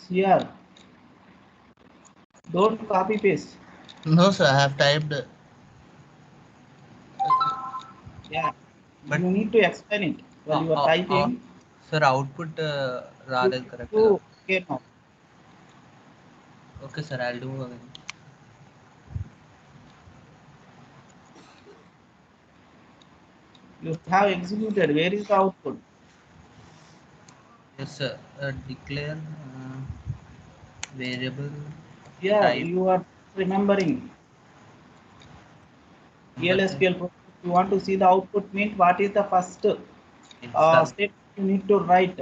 Here, don't copy paste. No, sir, I have typed. Yeah, But you need to explain it while you are typing. sir, output You rather need correct. to okay now. Okay, sir, I'll do again. You have executed. Where is the output? Yes, sir. Declare variable Here, type you are remembering number type PLSQL program. You want to see the output means what is the first install. step you need to write.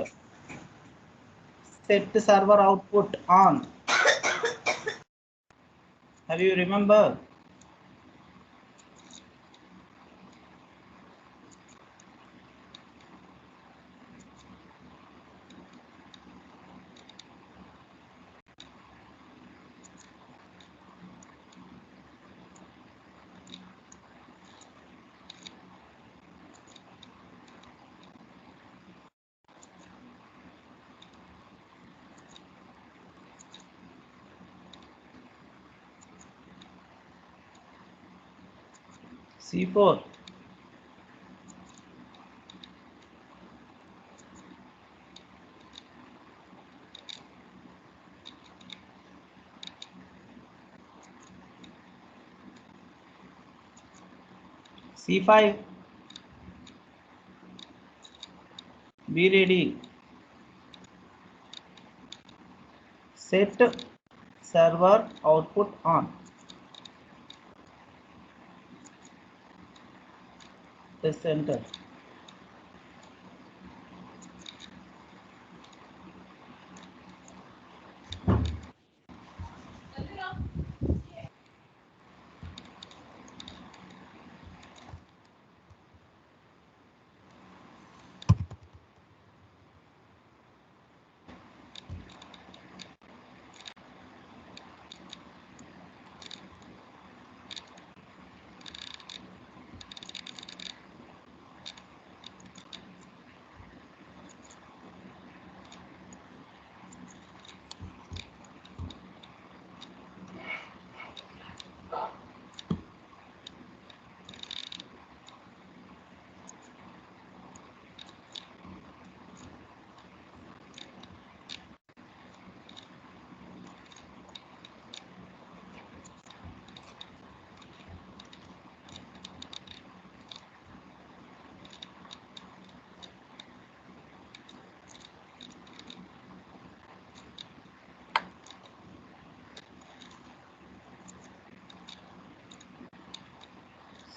Set the server output on. Have you remember? C4. C5. Be ready. Set server output on. Press enter.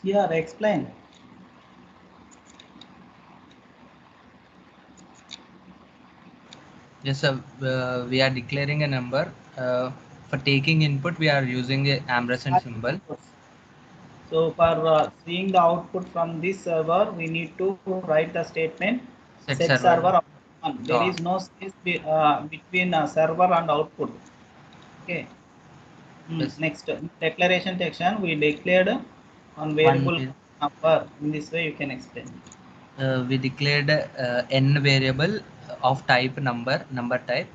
Here, explain. Yes, sir. We are declaring a number. For taking input, we are using the ampersand symbol. So for seeing the output from this server, we need to write the statement set server output on. There is no space between server and output. Okay. Yes. Next declaration section, we declared on variable number. In this way, you can explain. We declared n variable of type number type.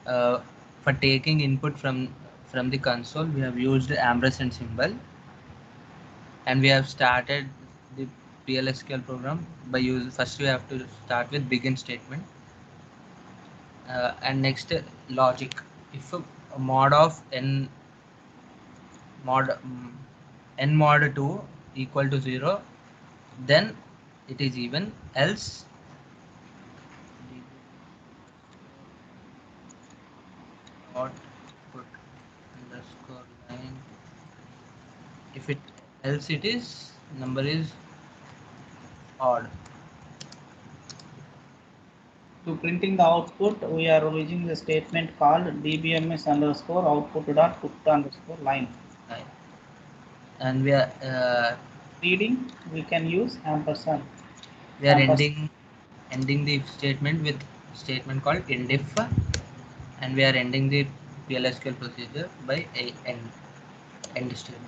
For taking input from the console, we have used ampersand symbol, and we have started the PLSQL program by use. First, we have to start with begin statement, and next logic. If mod of mod n mod 2 equal to 0, then it is even, else output underscore line. If it else it is number is odd. To printing the output, we are using the statement called DBMS underscore output dot put underscore line. And we are reading, we can use ampersand. We are ending the if statement with statement called endif, and we are ending the PLSQL procedure by a end statement.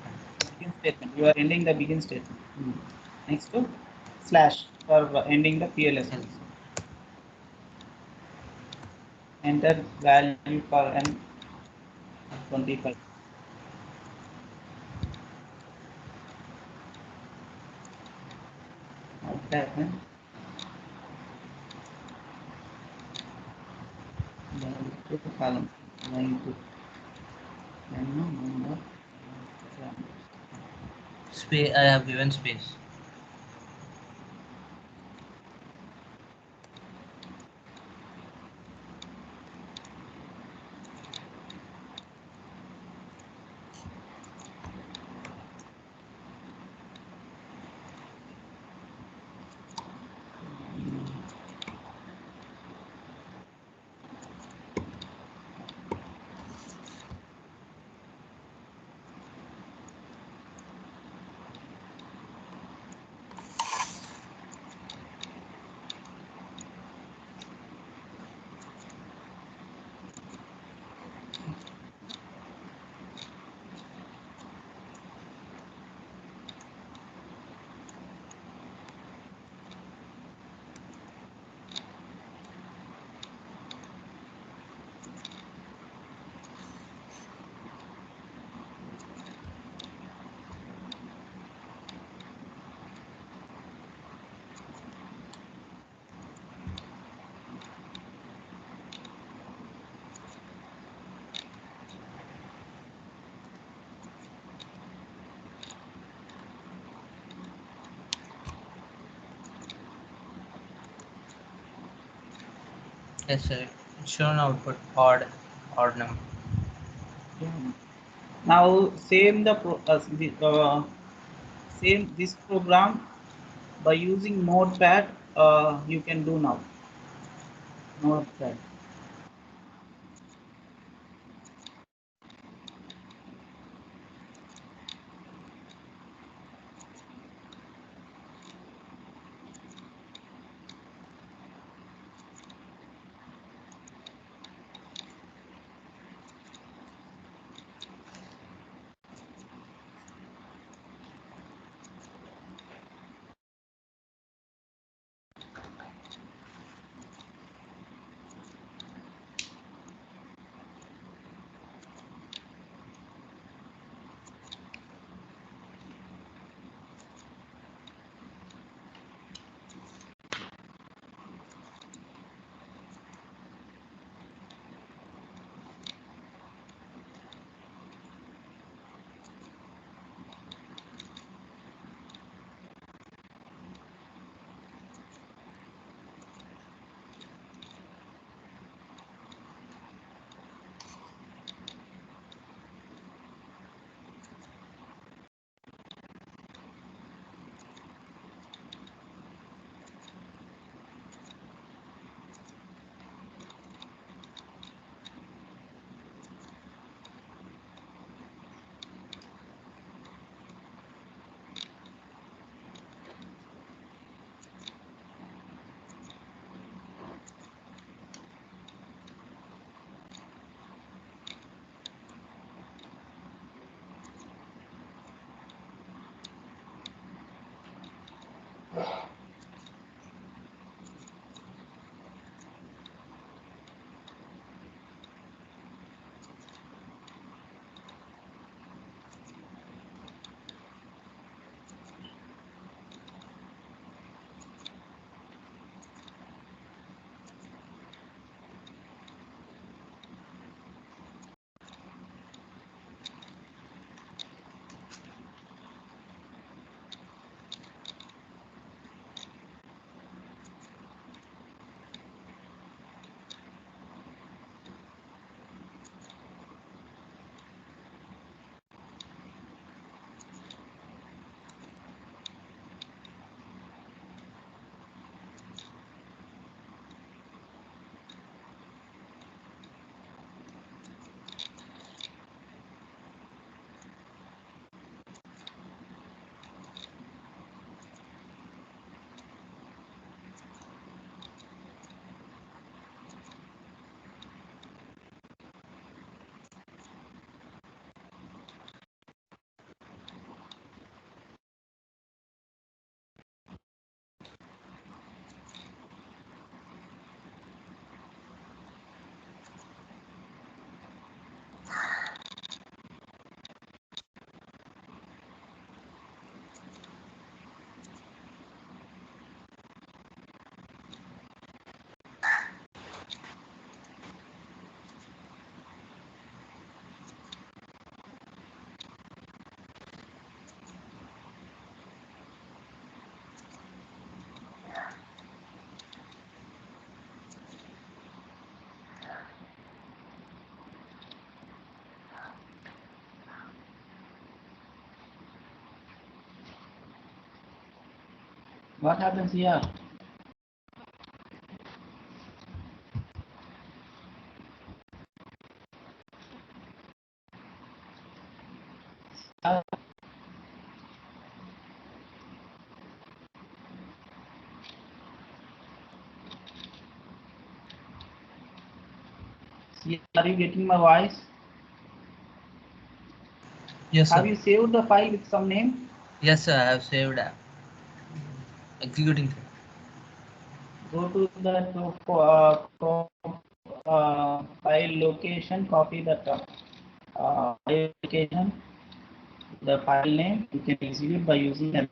Begin statement. You are ending the begin statement. Next to slash for ending the PLSQL. enter value for n 25. What happened? The two column line to n number. Space. I have given space. Yes, sir. Shown output odd number. Now same this program by using Notepad. You can do now. Notepad. What happens here? Are you getting my voice? Yes, sir. Have you saved the file with some name? Yes, sir. I have saved executing. Go to that file location, copy that file location, the file name. You can execute by using that.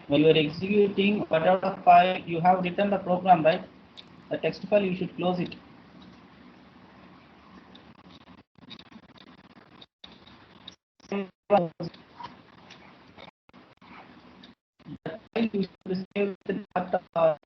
When you are executing whatever file you have written the program, right? The text file, you should close it. The file you should save the file.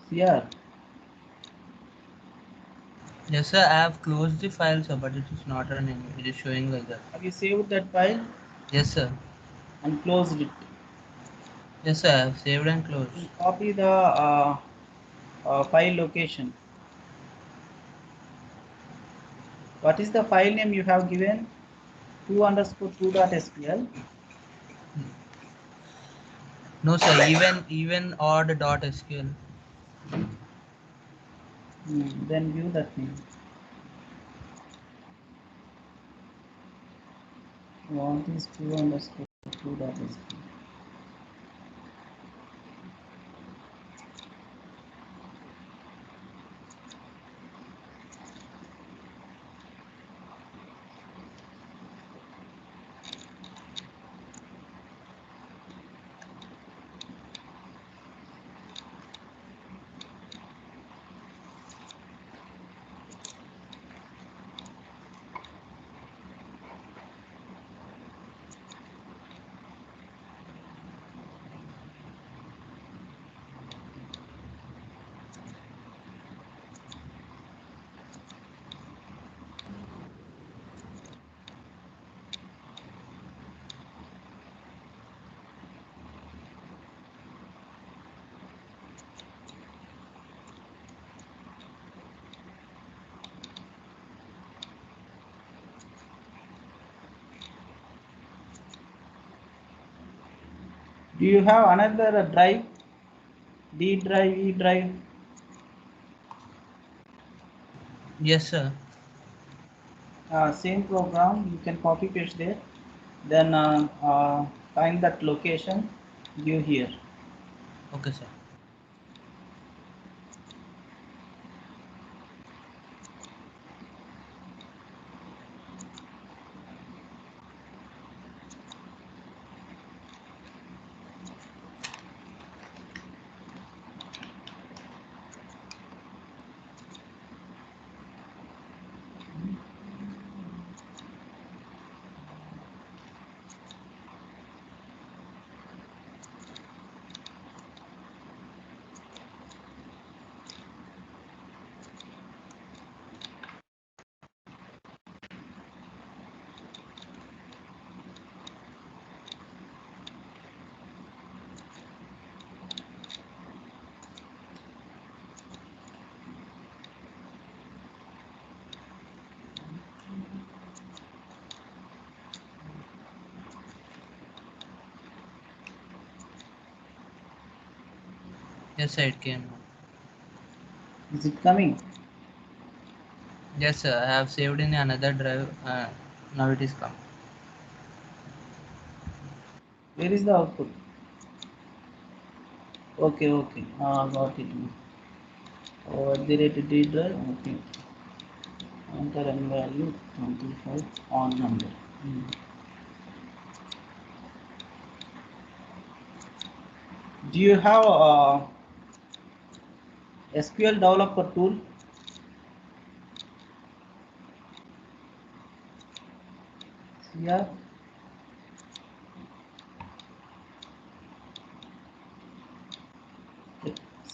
Here. Yes, sir. I have closed the file, sir, but it is not running. It is showing like that. Have you saved that file? Yes, sir. And closed it. Yes, sir. I have saved and closed. Copy the file location. What is the file name you have given? 2_2.sql. No, sir. Even odd dot SQL. Then view that name. What is 2_2.sql? Do you have another drive? D drive, E drive? Yes, sir. Same program, you can copy paste there. Then find that location, give here. Okay, sir. Yes, sir, it came. Is it coming? Yes, sir. I have saved in another drive. Now it is come. Where is the output? Okay, okay. Got it. Oh, at the rate D drive. Okay. Enter n value 25 on number. Do you have SQL developer tool? Here.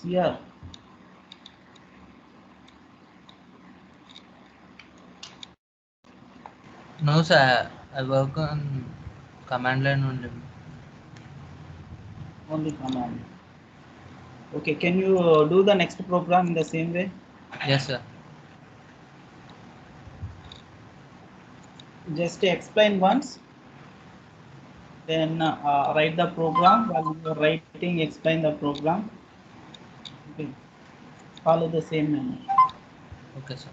Here. No, sir. I work on command line only. Only command. Okay, can you do the next program in the same way? Yes, sir. Just explain once, then write the program. While you are writing, explain the program. Okay. Follow the same manner. Okay, sir.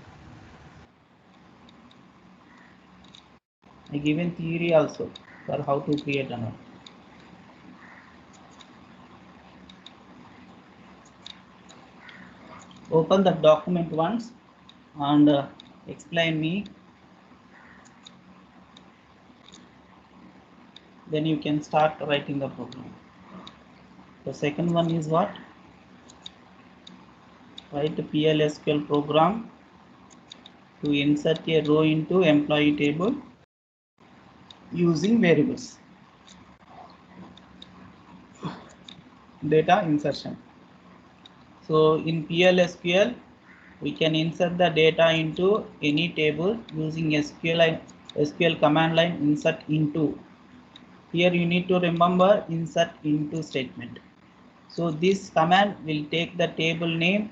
I given theory also for how to create an app. Open the document once and explain me. Then you can start writing the program. The second one is what? Write a PLSQL program to insert a row into employee table using variables. Data insertion. So in PLSQL, we can insert the data into any table using SQL command line insert into. Here you need to remember insert into statement. So this command will take the table name,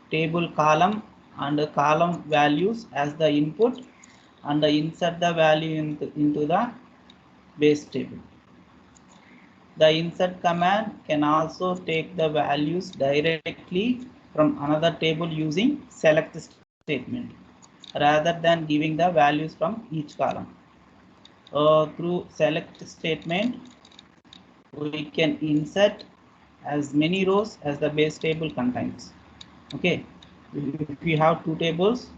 table column and column values as the input and insert the value into the base table. The insert command can also take the values directly from another table using select statement rather than giving the values from each column. Through select statement, we can insert as many rows as the base table contains. Okay, if we have two tables,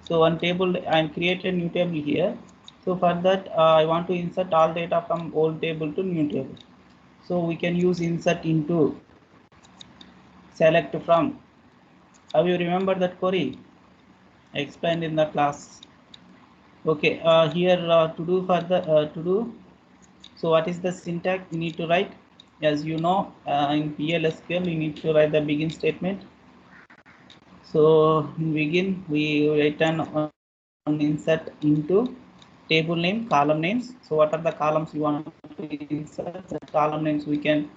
so one table I create a new table here. So for that I want to insert all data from old table to new table. So we can use insert into, select from. Have you remember that query? I explained in the class. Okay, here to do further to do. So what is the syntax you need to write? As you know, in PLSQL you need to write the begin statement. So in begin we return on insert into table name, column names. So what are the columns you want to insert? The column names we can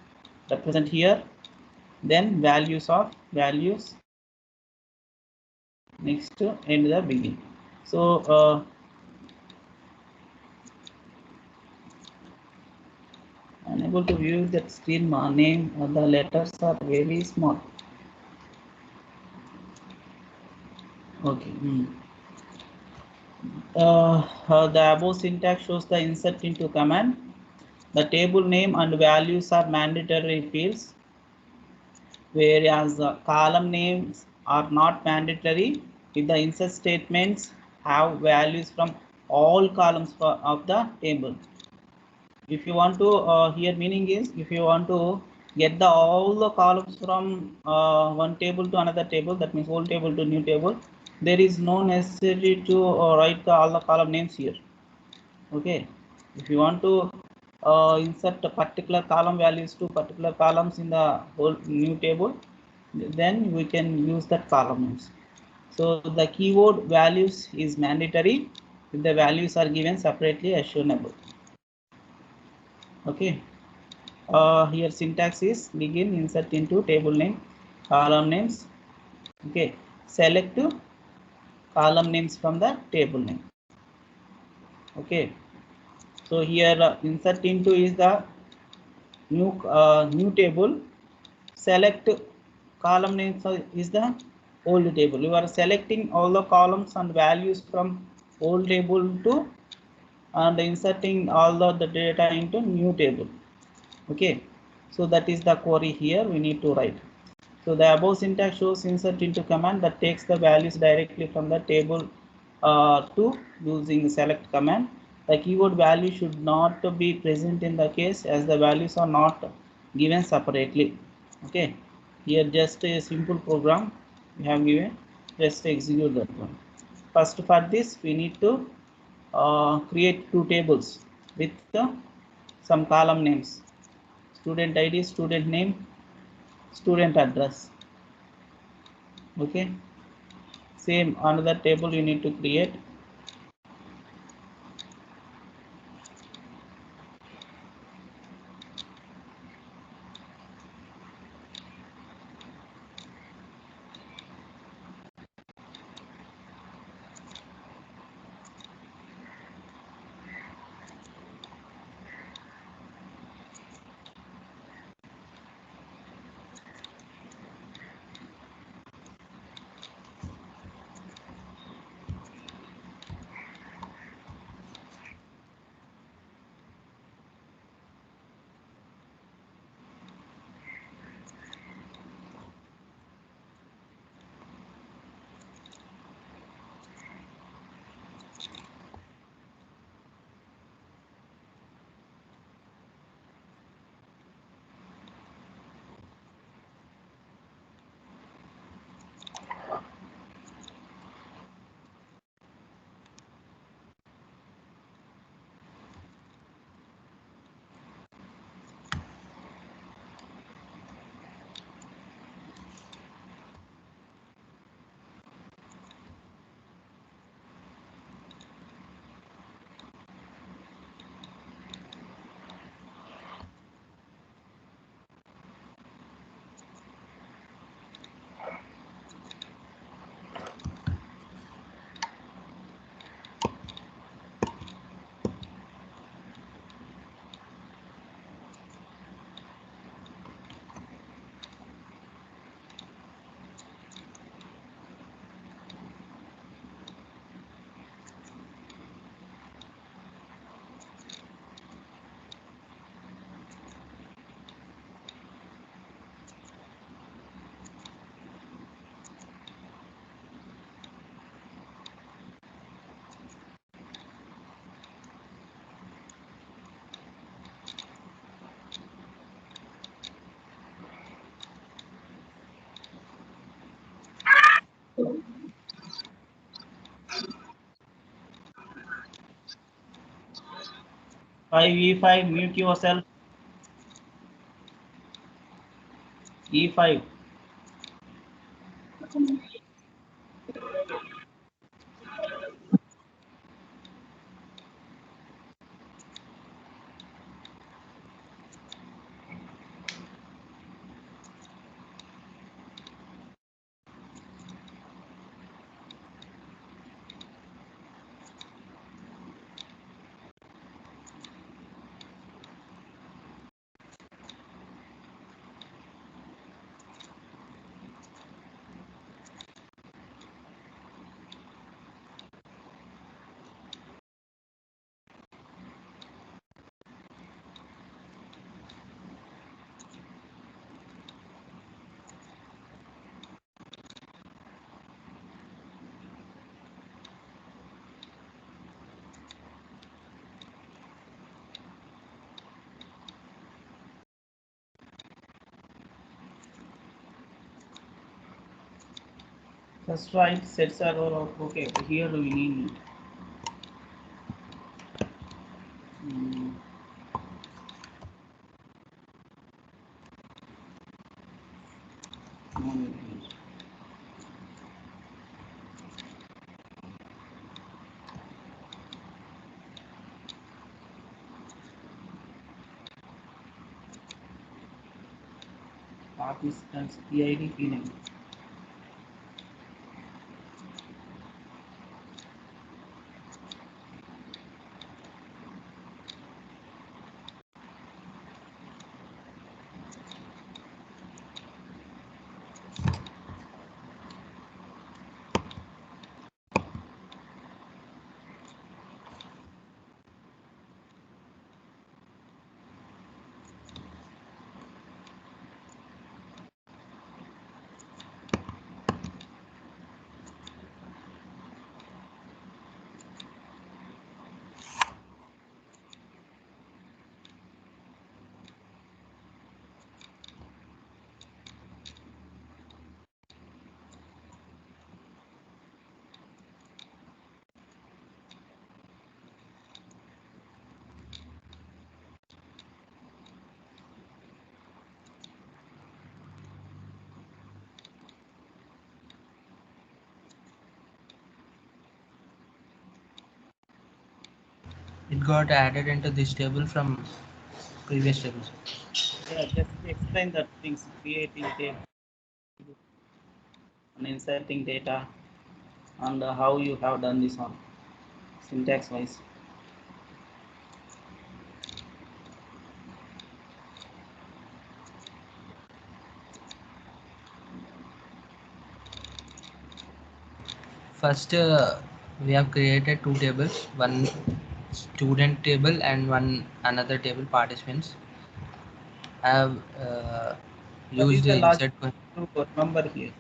represent here. Then values of values, next to end the begin. So Unable to view that screen name. The letters are very small. Okay. The above syntax shows the insert into command. The table name and values are mandatory fields, whereas column names are not mandatory if the insert statements have values from all columns of the table. If you want to here meaning is, if you want to get the all the columns from one table to another table, that means old table to new table, there is no necessary to write all the column names here. Okay, if you want to insert a particular column values to particular columns in the whole new table, then we can use that column names. So the keyword values is mandatory if the values are given separately as shown above. Okay, here syntax is begin insert into table name column names. Okay, select column names from the table name. Okay, so here insert into is the new table. Select column names is the old table. You are selecting all the columns and values from old table to and inserting all the data into new table. Okay, so that is the query here we need to write. So the above syntax shows insert into command that takes the values directly from the table to using select command. The keyword value should not be present in the case as the values are not given separately. Okay, here just a simple program we have given, just execute that one. First for this we need to create two tables with some column names: student id, student name, student address. Okay, same another table you need to create. E5, mute yourself. E5. First write set server out. Okay, here we need mm, participants PID PNAME. It got added into this table from previous tables. Yeah, just explain that things, creating table and inserting data, and how you have done this on syntax wise. First, we have created two tables, one student table and one another table, participants. I have That is used the the logic insert to remember here.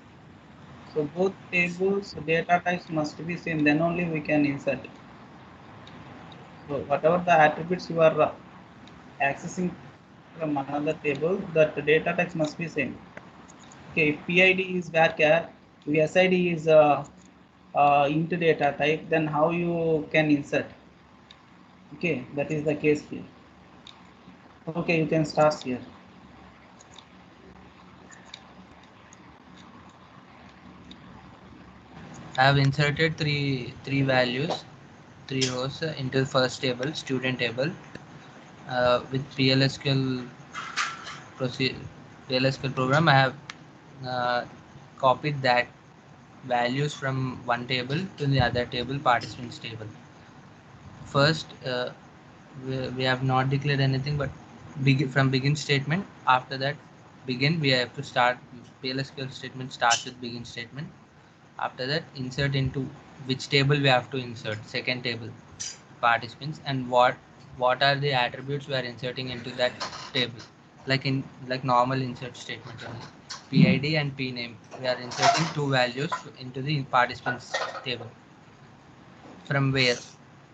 So both tables data types must be same, then only we can insert. So whatever the attributes you are accessing from another table, that the data types must be same. Okay, if PID is varchar, if SID is int data type, then how you can insert? Okay, that is the case here. Okay, you can start here. I have inserted three values, three rows into the first table, student table, with PLSQL program. I have uh, copied that values from one table to the other table, participants table. First, we have not declared anything, but from begin statement. After that, begin, we have to start. PLSQL statement starts with begin statement. After that, insert into which table we have to insert, second table, participants, and what are the attributes we are inserting into that table, like normal insert statement only. PID and PNAME, we are inserting two values into the participants table. From where?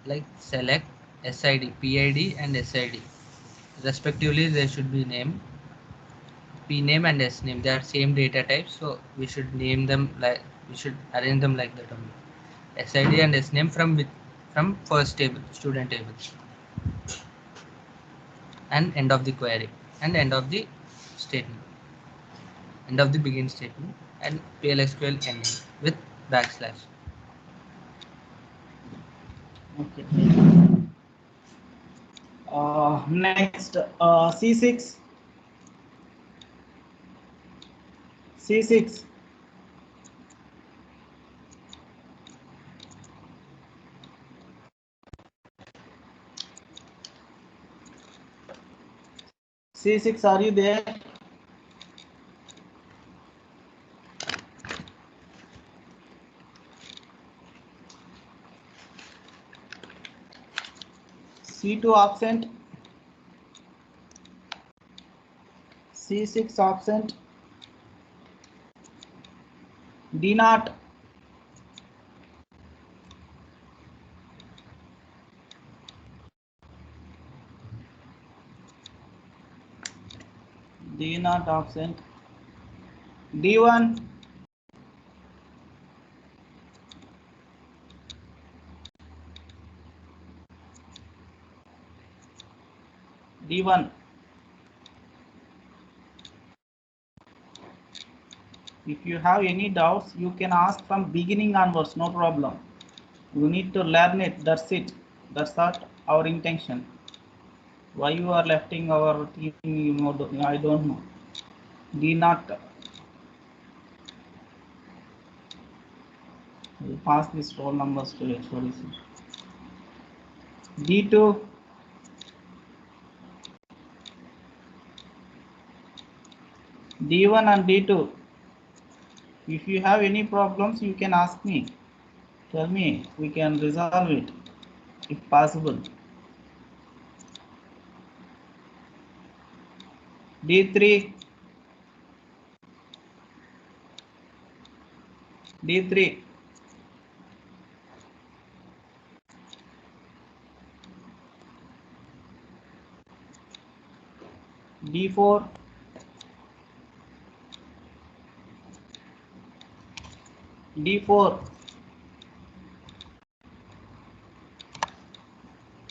Like select SID, PID and SID respectively. They should be named PNAME and SNAME. They are same data types, so we should name them like, we should arrange them like that only. SID and SNAME from first table, student table, and end of the query, and end of the statement, end of the begin statement, and PLSQL ending with backslash. Okay. Next, C6. C6. C6, are you there? C2 absent. C6 absent. D not. D not absent. D1. D1. If you have any doubts, you can ask from beginning onwards, no problem. You need to learn it, that's it. That's not our intention. Why you are letting our team, I don't know. D not. We'll pass these roll numbers to HOD. D2. D1 and D2. If you have any problems, you can ask me. Tell me, we can resolve it if possible. D3. D3. D4. D4.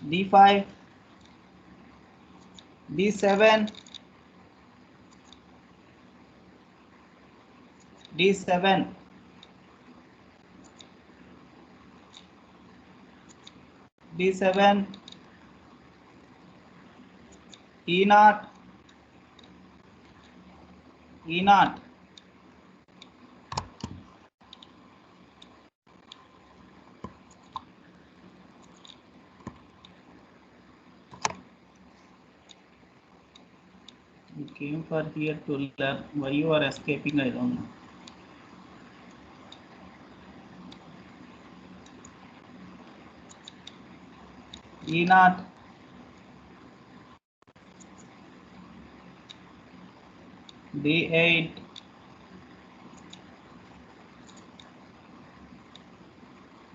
D5. D7. D7. D7. E0. E0. You came for here to learn. Why you are escaping, I don't know. E0. D8.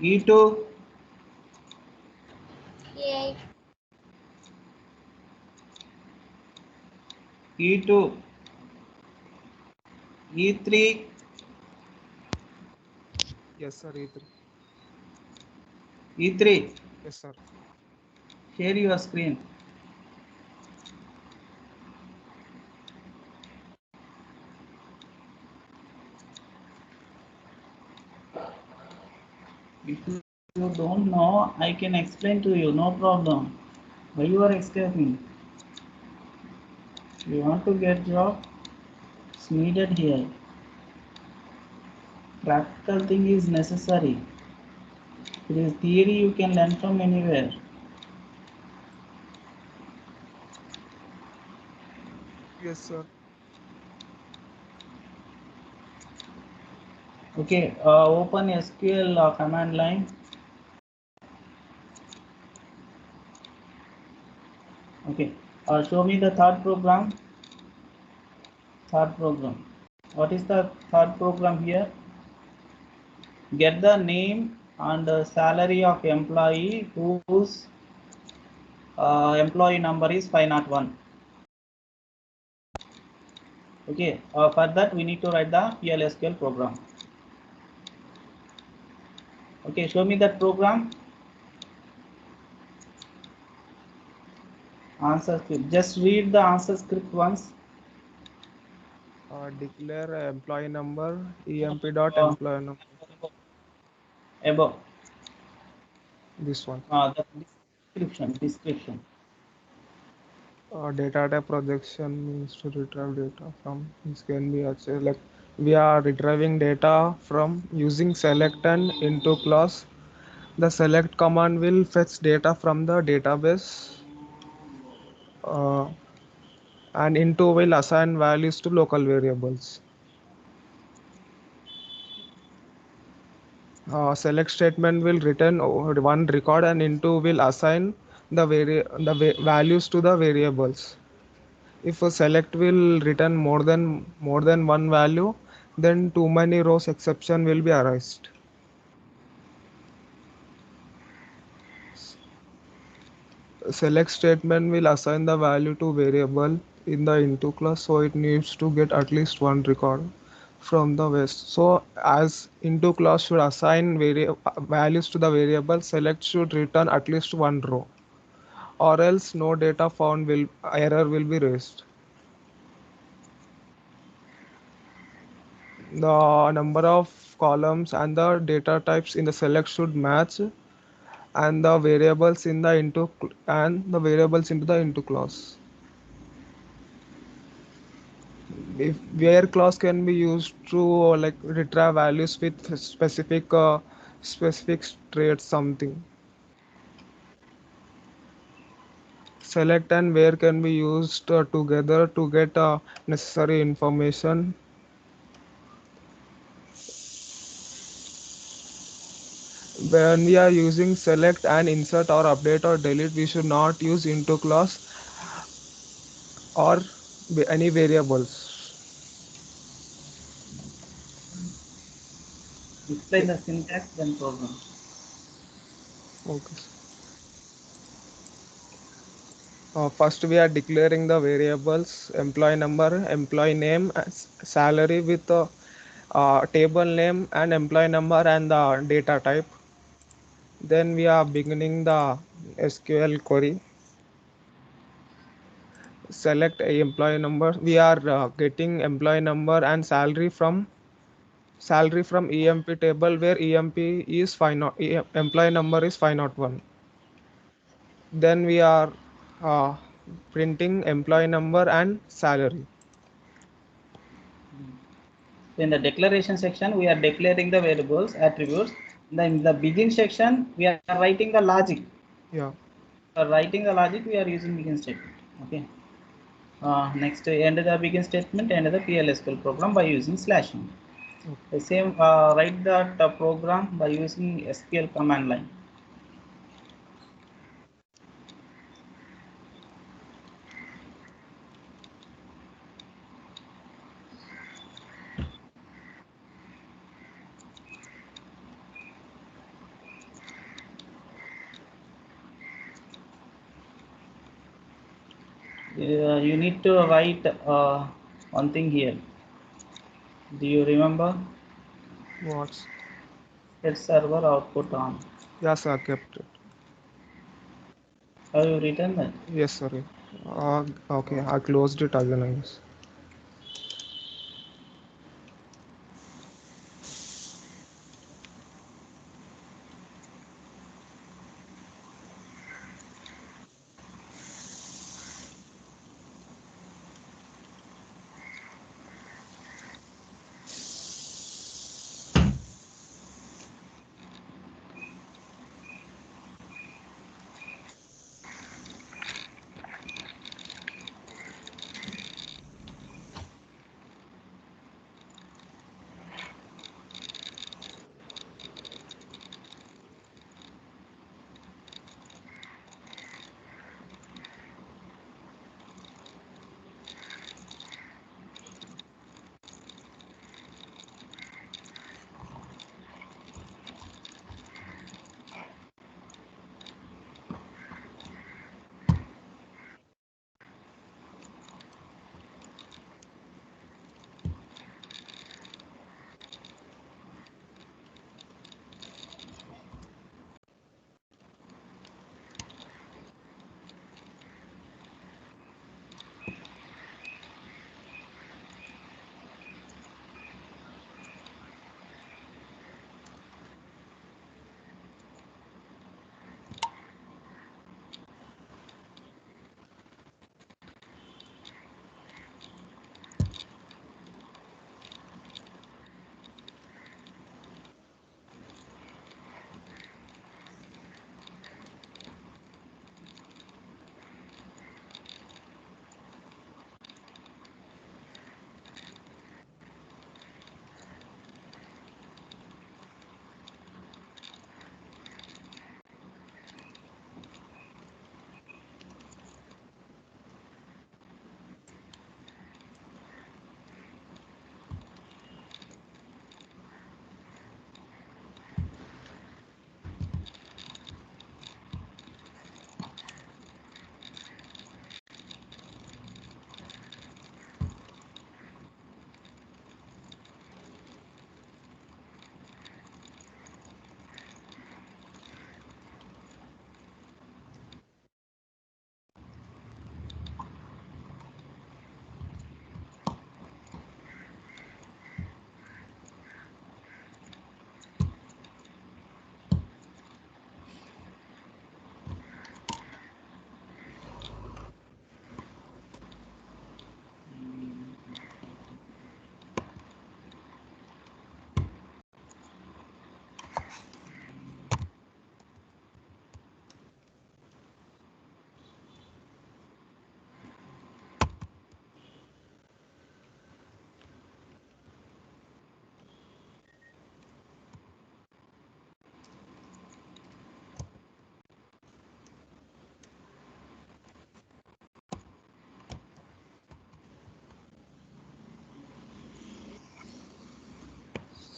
E2. E8. E2. E3. Yes, sir. E3. E3. Yes, sir. Share your screen. If you don't know, I can explain to you, no problem. Why you are escaping? You want to get job? It's needed here. Practical thing is necessary. It is theory you can learn from anywhere. Yes, sir. Okay, open SQL command line. Okay, show me the third program. Third program. What is the third program here? Get the name and salary of employee whose employee number is 501. Okay, for that we need to write the PLSQL program. Okay, show me that program. Answer script. Just read the answer script once. Declare employee number, emp dot employee number. Above. This one. The description. Data type projection means to retrieve data from. This can be like we are retrieving data from using select and into clause. The select command will fetch data from the database, and into will assign values to local variables. Select statement will return one record, and into will assign the values to the variables. If a select will return more than one value, then too many rows exception will be arised. Select statement will assign the value to variable in the into class, so it needs to get at least one record from the west. So as into class should assign values to the variable, select should return at least one row. or else no data found will error will be raised. The number of columns and the data types in the select should match, and the variables in the into the into clause. If where clause can be used to like retrieve values with specific traits something. Select and where can be used together to get necessary information. When we are using select and insert or update or delete, we should not use into clause or any variables. Explain the syntax, then program. Okay. First, we are declaring the variables employee number, employee name, salary with table name and employee number and the data type. Then we are beginning the SQL query. Select a employee number. We are getting employee number and salary from EMP table where EMP is 5 not, employee number is 501. Then we are uh, printing employee number and salary. So in the declaration section, we are declaring the variables, attributes. Then in the begin section, we are writing the logic. Yeah. For writing the logic, we are using begin statement. Okay. Next, end the begin statement, end the PLSQL program by using /n. Okay. The same, write that program by using SQL command line. You need to write one thing here. Do you remember? What's Set server output on. yes, I kept it. Have you written that? Yes, sorry. Okay, I closed it again, I guess.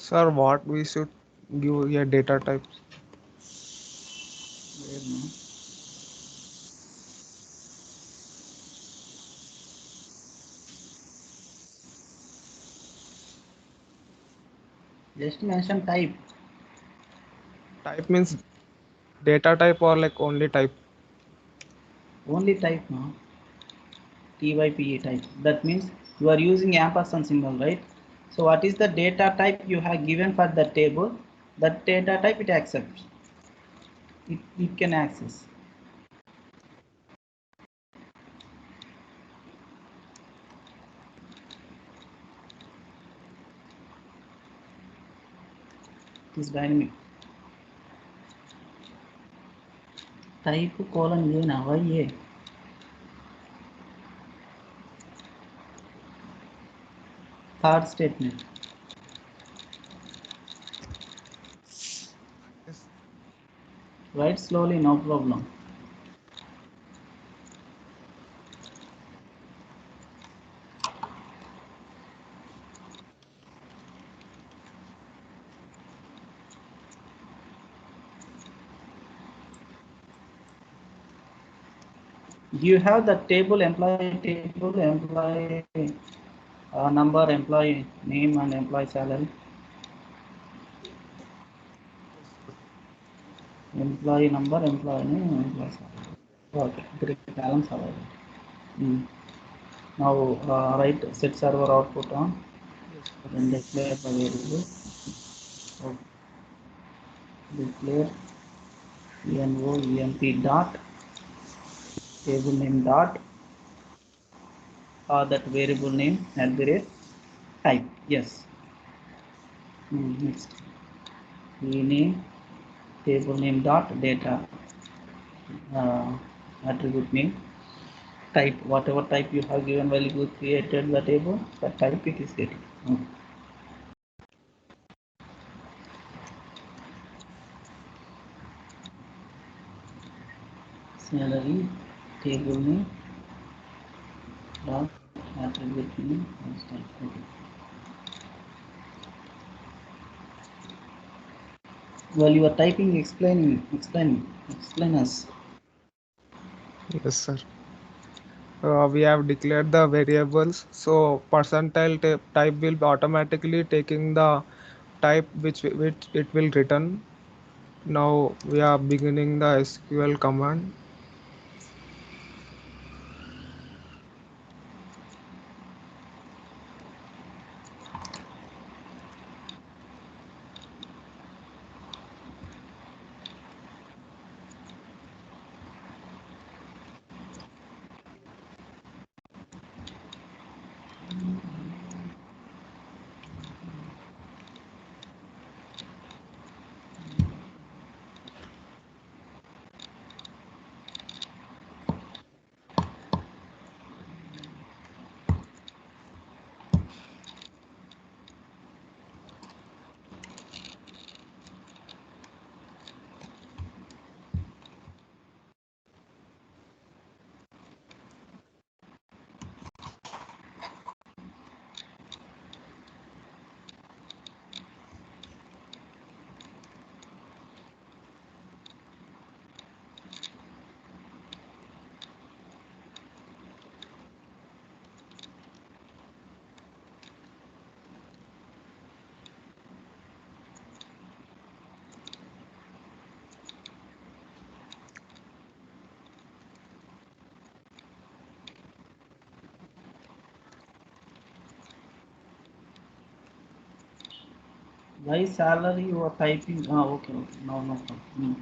Sir, what we should give a data type? Where no? Just mention type. Type means data type or like only type? Only type no. TYPE type. That means you are using ampersand symbol, right? So what is the data type you have given for the table? That data type it accepts. It can access. It is dynamic. Type colon A now. Why A? Third statement. Yes. Write slowly, no problem. Do you have the table, employee number, employee name, and employee salary? Employee number, employee name, employee salary. Okay, great. Columns are available. Now write set server output on, Yes, sir. then declare the variable. Okay. Declare env dot table name dot that variable name at the rate type. Yes. Next. Rename table name dot data uh, attribute name type, whatever type you have given while you created the table, the type it is getting. Salary table name dot attribute name as type. Okay. While you are typing, explain us. Yes, sir. We have declared the variables, so percentile type will be automatically taking the type which it will return. Now we are beginning the SQL command. Why salary you are typing? Okay, okay. No problem.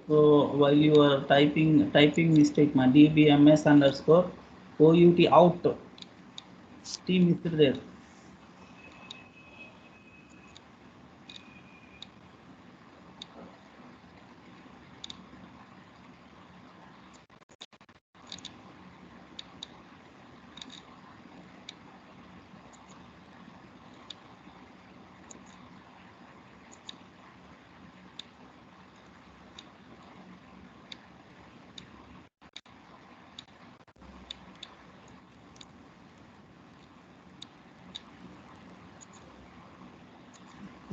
So while you are typing mistake, my DBMS underscore OUT out team is there.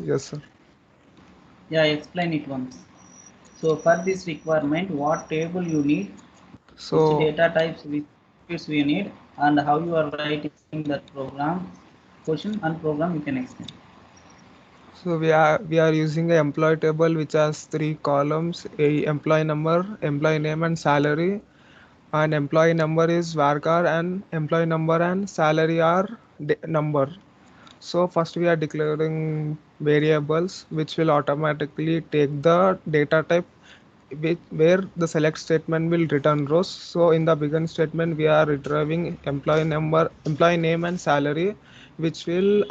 Yes, sir. Yeah, explain it once. So for this requirement, what table you need, which So data types, which fields we need, and how you are writing that program, question and program you can explain. we are using a employee table which has three columns: a employee number, employee name, and salary. And employee number is varchar, and employee number and salary are number. So first we are declaring variables which will automatically take the data type where the select statement will return rows. So in the begin statement we are retrieving employee number, employee name, and salary, which will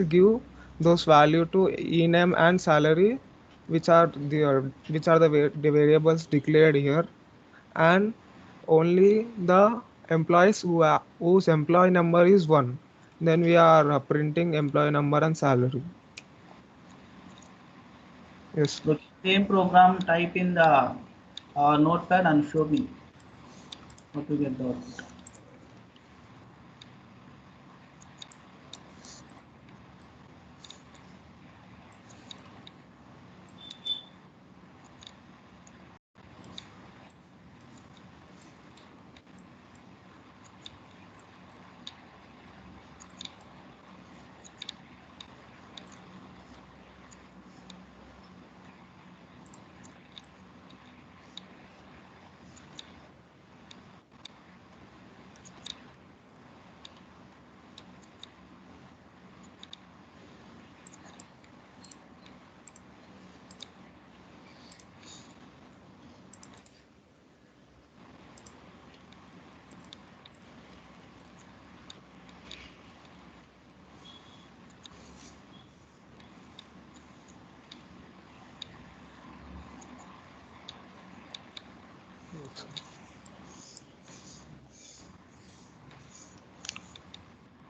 give those value to ename and salary, which are the variables declared here. And only the employees whose employee number is 1, then we are printing employee number and salary. Yes. Look, same program type in the notepad and show me how to get the output.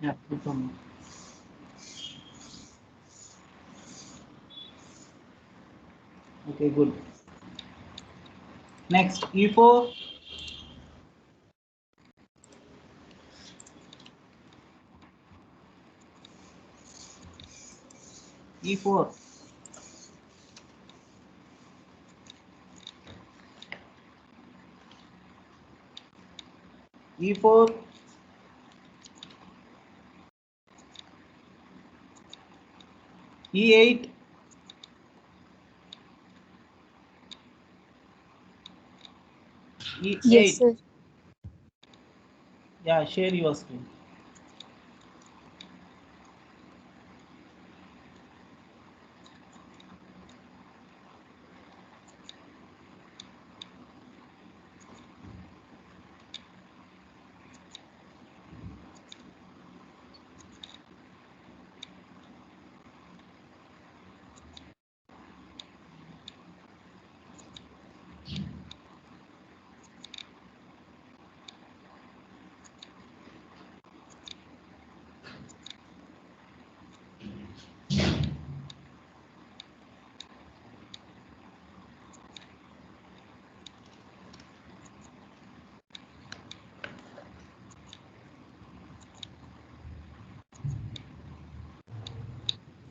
Yeah, good for me. Okay, good. Next, E4. E4. E4. E8. E8. Yes, sir. Yeah, share your screen.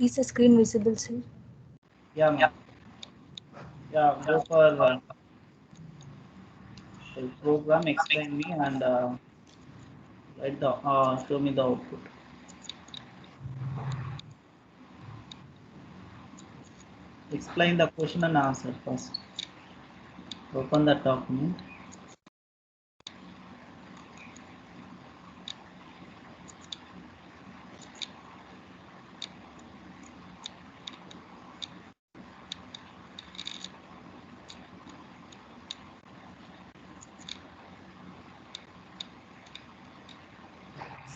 Is the screen visible, sir? Yeah, ma'am. Yeah, go for the program, explain me and write the show me the output. Explain the question and answer first. Open the document.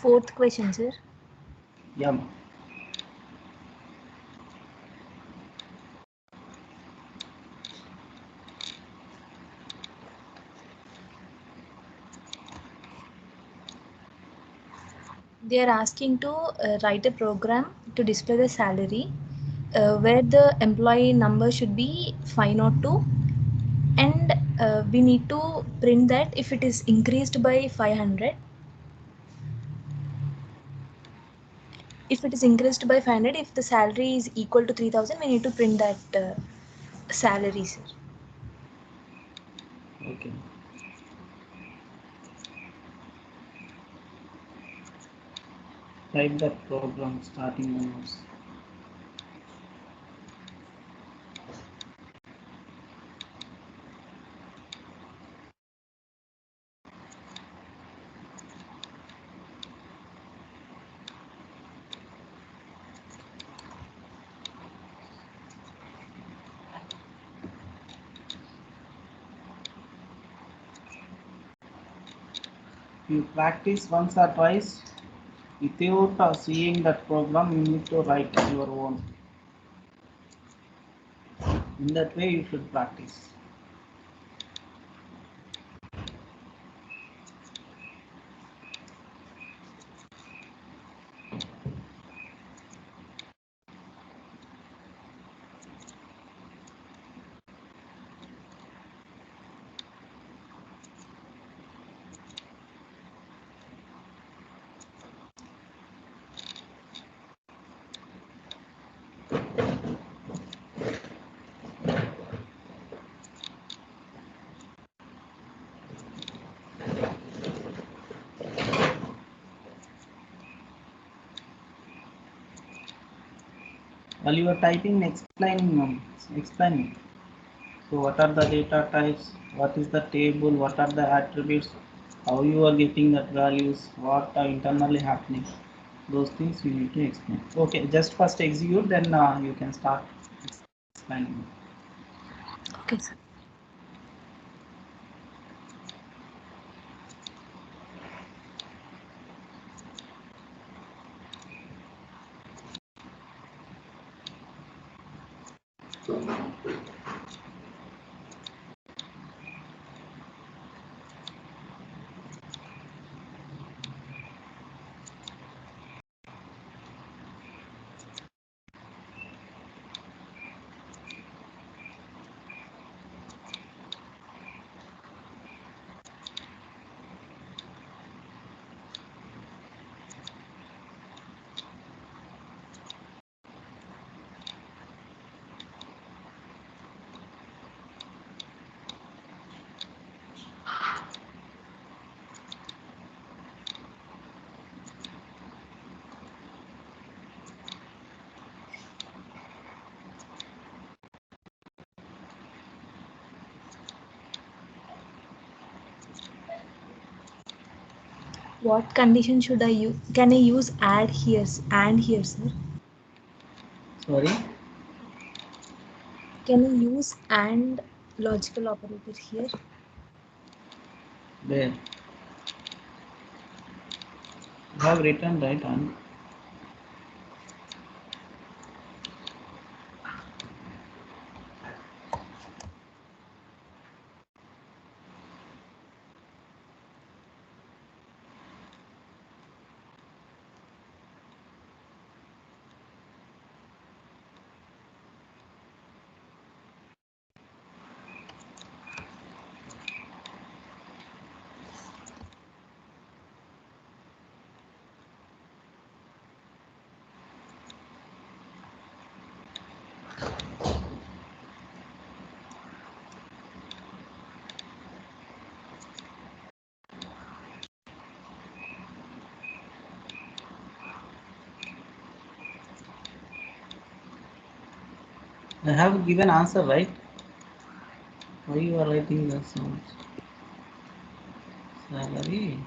Fourth question, sir. Yeah, ma'am. They are asking to write a program to display the salary where the employee number should be 502, and we need to print that if it is increased by 500, if it is increased by 500, if the salary is equal to 3000, we need to print that salary, sir. Okay. Type that program starting onwards. You practice once or twice. Without seeing that program, you need to write your own. In that way, you should practice. While you are typing, explaining. So what are the data types? What is the table? What are the attributes? How you are getting that values? What are internally happening? Those things you need to explain. Okay, just first execute, then you can start explaining. Okay, sir. What condition should I use? Can I use add here and here, sir? Sorry. Can I use and logical operator here? There. You have written right on. I have given answer, right? Why you are writing the sounds? Salary.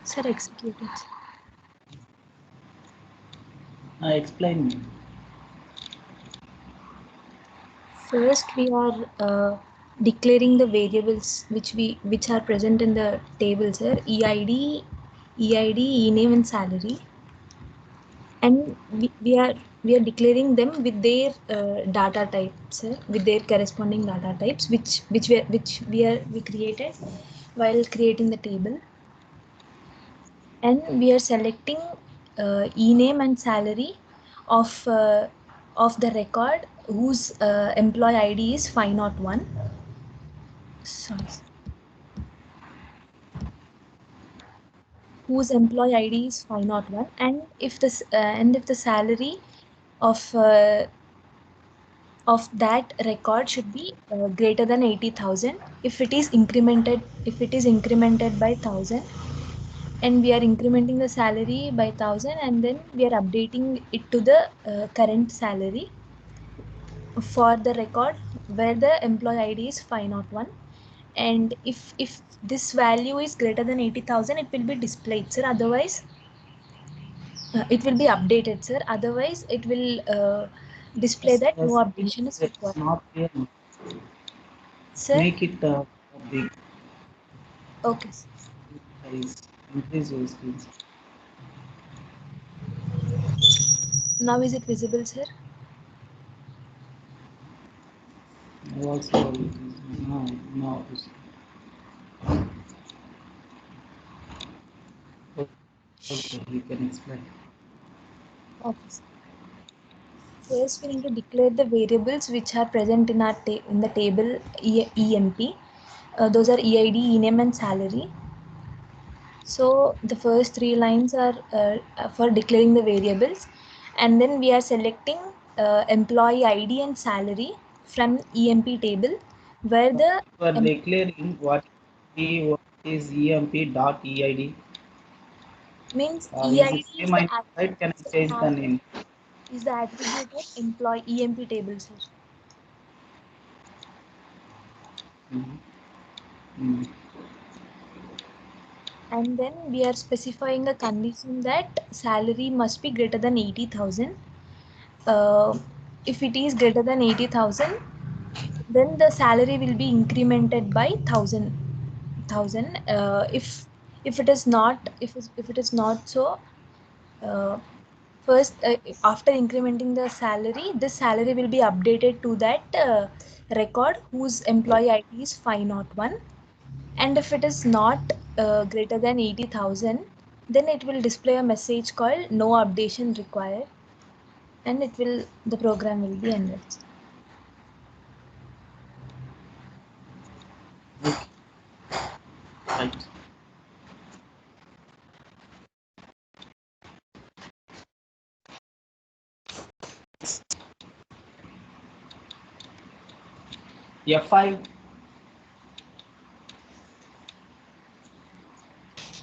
Sir, execute it. Explain. First, we are declaring the variables which are present in the table, sir. EID, ename, and salary, and we are declaring them with their data types, sir, with their corresponding data types, which we created while creating the table, and we are selecting ename and salary of the record whose employee ID is 501. Sorry. Whose employee ID is 501, and if the salary of that record should be greater than 80,000 if it is incremented by 1,000, and we are incrementing the salary by 1,000, and then we are updating it to the current salary for the record where the employee ID is 501. And if this value is greater than 80,000, it will be displayed, sir. Otherwise, it will be updated, sir. Otherwise, it will display that no updation is required. Not clear. Sir? Make it big. Okay. Increase your screen. Now is it visible, sir? Also, no. Okay, you can explain. Okay. First, we need to declare the variables which are present in in the table EMP. Those are EID, ename, and salary. So the first three lines are for declaring the variables, and then we are selecting employee ID and salary from EMP table, where the You are declaring what is EMP dot EID. means Is EID it same ID, right? Can I change the name? is the attribute of employee EMP table, sir. And then we are specifying a condition that salary must be greater than 80,000. If it is greater than 80,000, then the salary will be incremented by 1,000. If it is not, if it is not so, first after incrementing the salary, this salary will be updated to that record whose employee ID is 501. And if it is not greater than 80,000, then it will display a message called no updation required, and the program will be ended. Okay. Right. F5.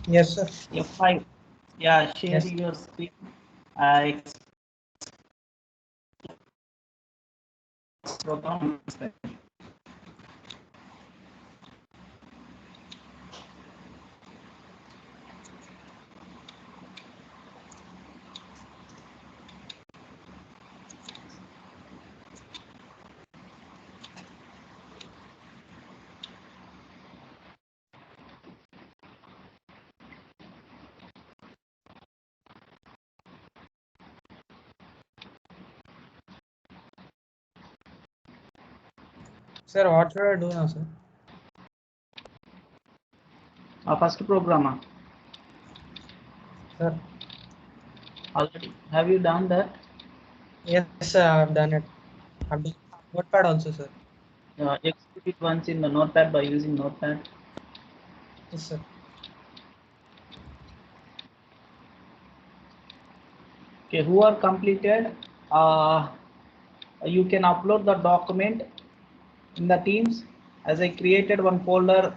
Yes, sir. F5. Yeah, share Yes. your screen. I program. Sir, what should I do now, sir? First programmer. Sir. Already. Have you done that? Yes, sir, I've done it. I've done Notepad also, sir. Execute it once in the Notepad by using Notepad. Yes, sir. Okay, who are completed? You can upload the document in the Teams, as I created one folder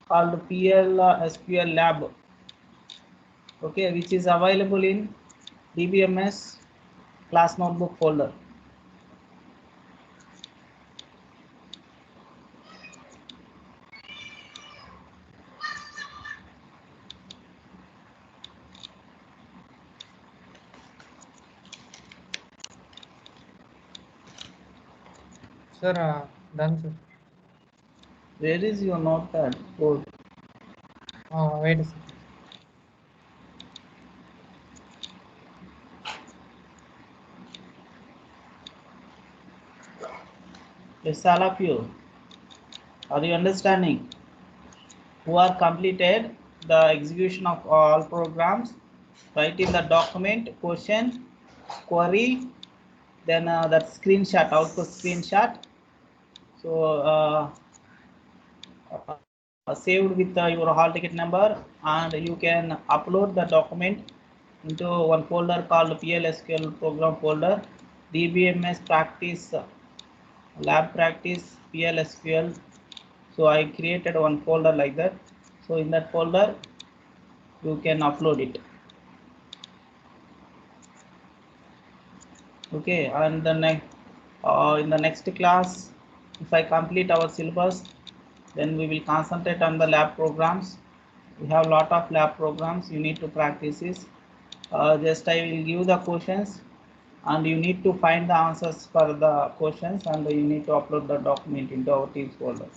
called PL SQL LAB. Okay, which is available in DBMS class notebook folder. Sir, done, sir. Where is your notepad? Code. Wait a second. Yes, all of you. Are you understanding? Who are completed the execution of all programs? Write in the document question, query, then that screenshot, output screenshot. So saved with your hall ticket number, and you can upload the document into one folder called PLSQL program folder, DBMS practice, lab practice, PLSQL. So I created one folder like that. So in that folder you can upload it. Okay, and the next in the next class, if I complete our syllabus, then we will concentrate on the lab programs. We have a lot of lab programs you need to practice this. Just I will give the questions, and you need to find the answers for the questions, and you need to upload the document into our Teams folder.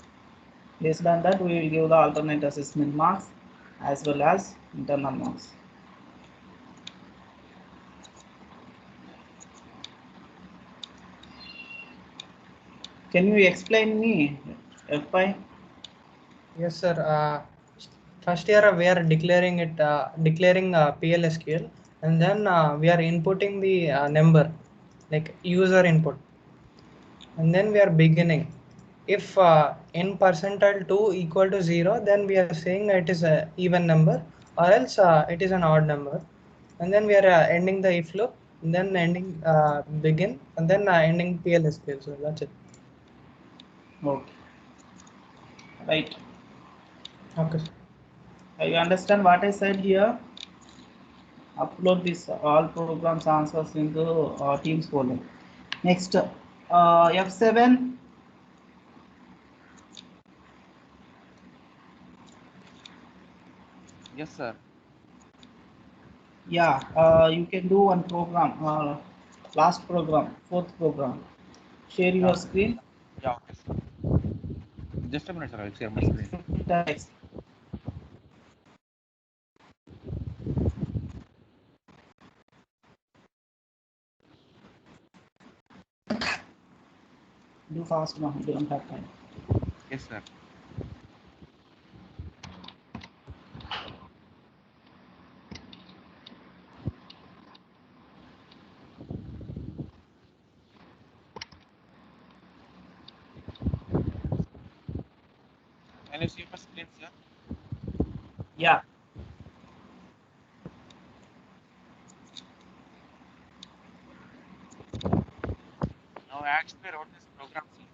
Based on that, we will give the alternate assessment marks as well as internal marks. Can you explain me, FI? Yes, sir. First year we are declaring PLSQL, and then we are inputting the number, like user input, and then we are beginning. If n percentile 2 equal to 0, then we are saying it is a even number, or else it is an odd number, and then we are ending the if loop, and then ending begin, and then ending PLSQL. So that's it. Okay. Right. Okay. You understand what I said here? Upload this all programs answers into Teams folder. Next, F7. Yes, sir. Yeah, you can do one program. Last program, fourth program. Share your Yeah. screen. Yeah, okay, sir. Just a minute, sir. I'll share my screen. Text. Do fast now. We don't have time. Yes, sir. Can you see my screen, sir? Yeah. Now, I actually wrote this program, sir.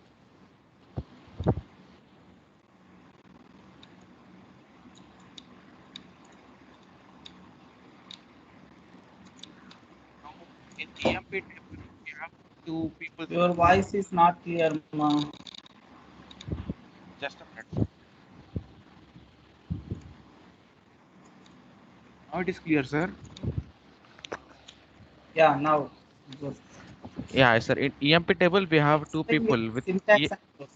Now, in EMP table, we have two people. Your voice is not clear, ma. Just a minute, sir. Now it is clear, sir. Yeah, now. Good. Yeah, sir. In EMP table, we have two Explain with people with syntax.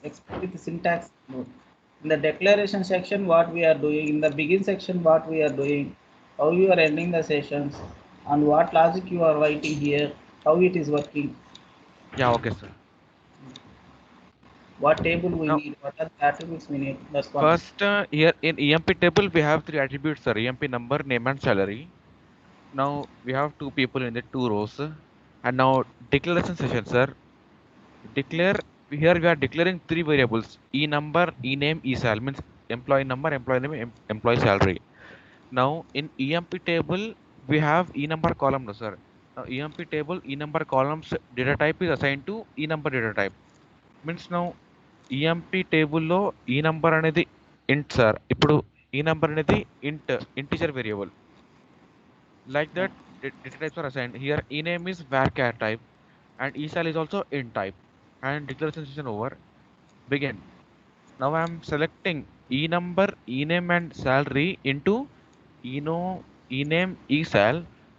Explain with the syntax. In the declaration section, what we are doing. In the begin section, what we are doing. How you are ending the sessions, and what logic you are writing here. How it is working. Yeah, okay, sir. What table we Now, need. What are the attributes we need. That's one. first, here in EMP table, we have three attributes, sir. EMP number, name, and salary. Now, we have two people in the two rows. And now, declaration session, sir. Declare, here we are declaring three variables: e number, e name, e sal, means employee number, employee name, employee salary. Now, in EMP table, we have e number column, no, sir. Now, EMP table, e number columns data type is assigned to e number data type. Means now, EMP table lo e number అనేది int, sir. ఇప్పుడు e number అనేది integer variable. Like that, data types are assigned. Here, e name is varchar type, and e sal is also int type. And declaration session over. Begin. Now I am selecting e number, e name, and salary into e name, e sal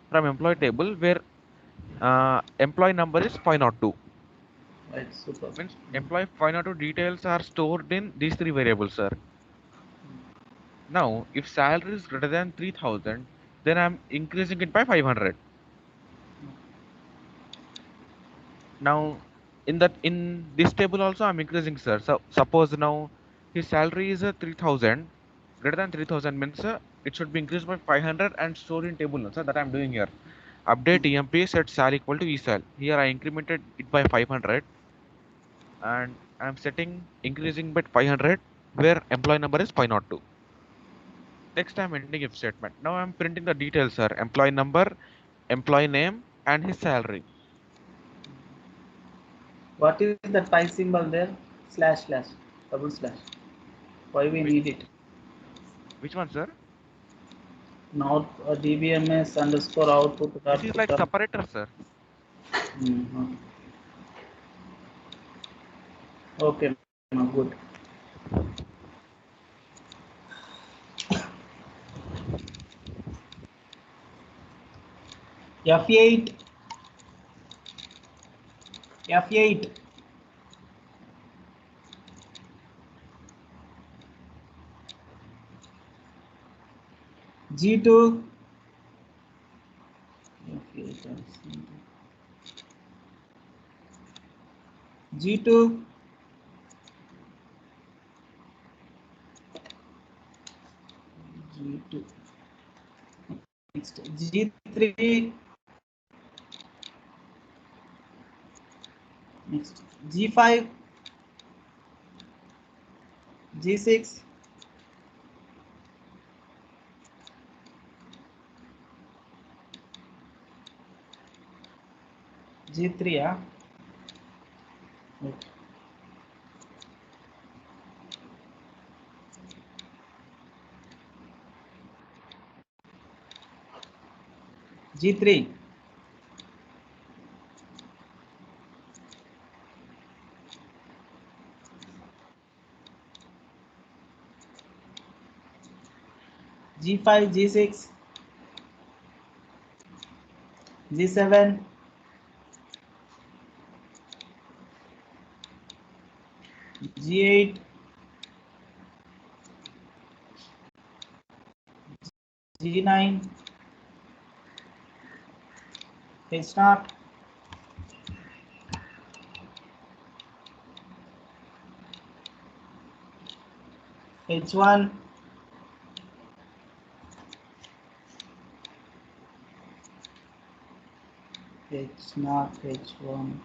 from employee table, where employee number is 502. Right, super. Means employee 502 details are stored in these three variables, sir. Now, if salary is greater than 3000, then I'm increasing it by 500. Now, in this table also I'm increasing, sir. So suppose now his salary is 3000, greater than 3000 means it should be increased by 500 and stored in table, sir. That I'm doing here. Update EMP set sal equal to ESAL. Here I incremented it by 500 and I'm setting increasing by 500 where employee number is 502. Next I'm ending if statement. Now I'm printing the details, sir. Employee number, employee name and his salary. What is that pi symbol there? Slash slash, double slash. Why we need it? Which one, sir? Now DBMS underscore output. This is like separator, sir. Okay, good. F8. F8. G2. F8. G2. G2. Next G3. Next G5. G6. G3, yeah. Okay. G3. G5, G6, G7, G8, G9, H0, H1, H0, H1,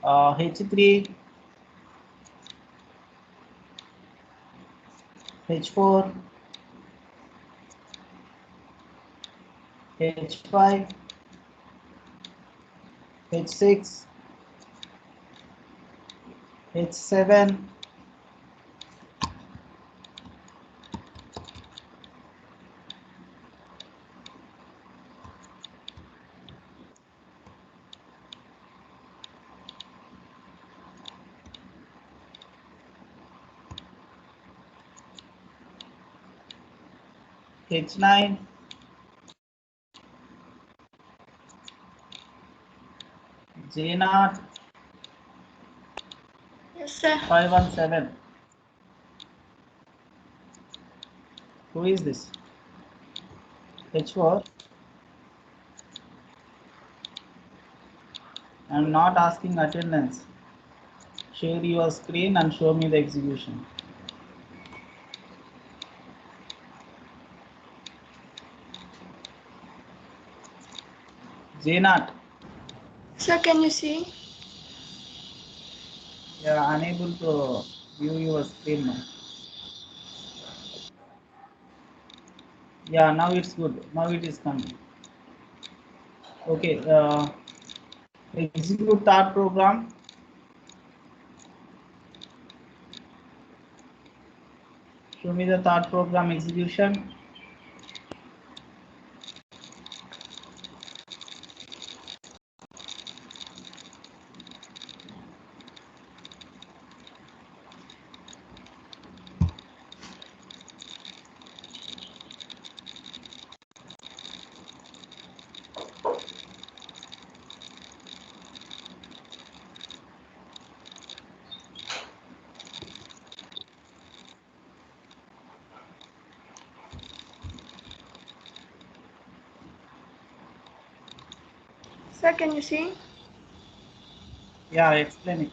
H3, H4, H5, H6, H7, H9, J0, Yes, sir. 517. Who is this? H4. I am not asking attendance. Share your screen and show me the execution. J0. Sir, can you see? You are unable to view your screen now. Yeah, now it's good. Now it is coming. Okay, execute that program. Show me the third program execution. Sir, can you see? Yeah, explain it.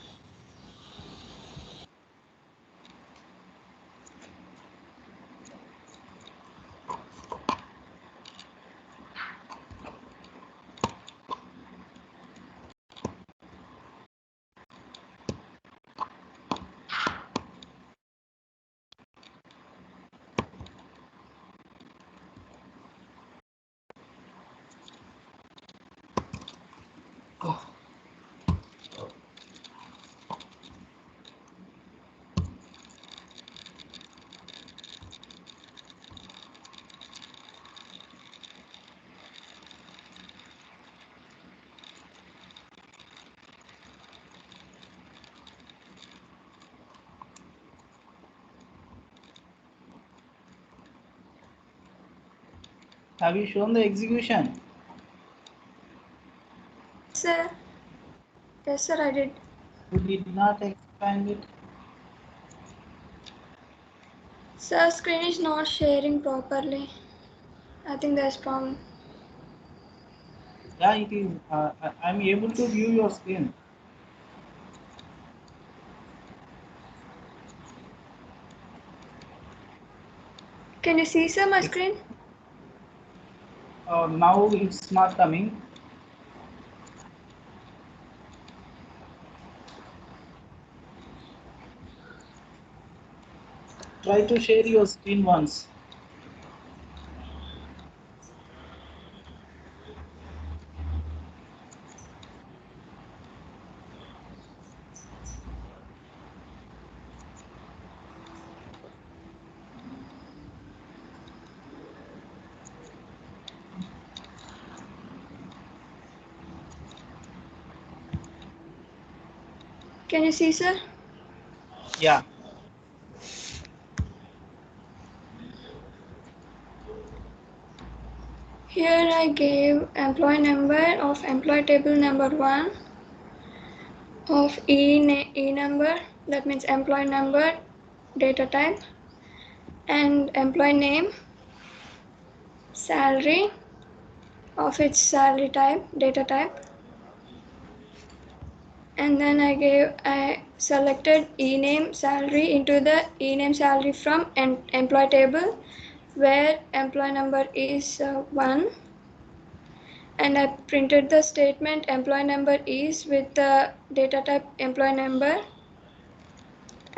Have you shown the execution? Sir. Yes, sir, I did. You did not expand it. Sir, screen is not sharing properly. I think there's problem. Yeah, it is. I'm able to view your screen. Can you see, sir, my screen? Now it's not coming. Try to share your screen once. Can you see, sir? Yeah. Here I gave employee number of employee table number 1 of E number, that means employee number, data type, and employee name, salary of its salary type, data type. And then I selected ename salary into the ename salary from employee table where employee number is 1, and I printed the statement employee number is with the data type employee number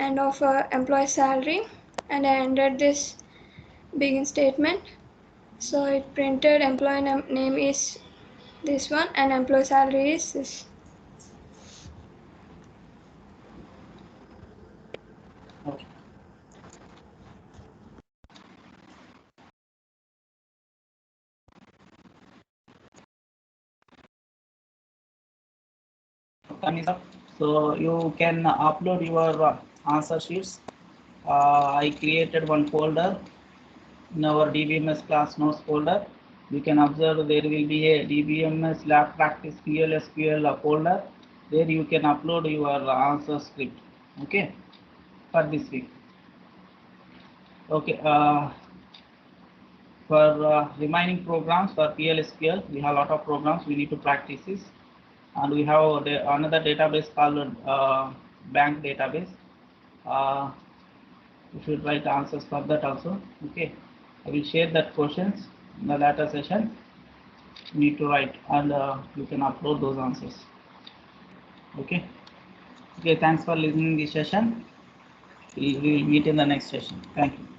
and of employee salary, and I entered this begin statement. So it printed employee name is this one and employee salary is this. Okay. So you can upload your answer sheets. I created one folder in our DBMS class notes folder. You can observe there will be a DBMS LAB practice PLSQL folder. There you can upload your answer script. Okay, for this week. Okay. For remaining programs for PLSQL, we have a lot of programs we need to practice this, and we have another database called bank database. You should write answers for that also. Okay, I will share that questions in the later session. You need to write, and you can upload those answers. Okay. Okay. Thanks for listening this session. We will meet in the next session. Thank you.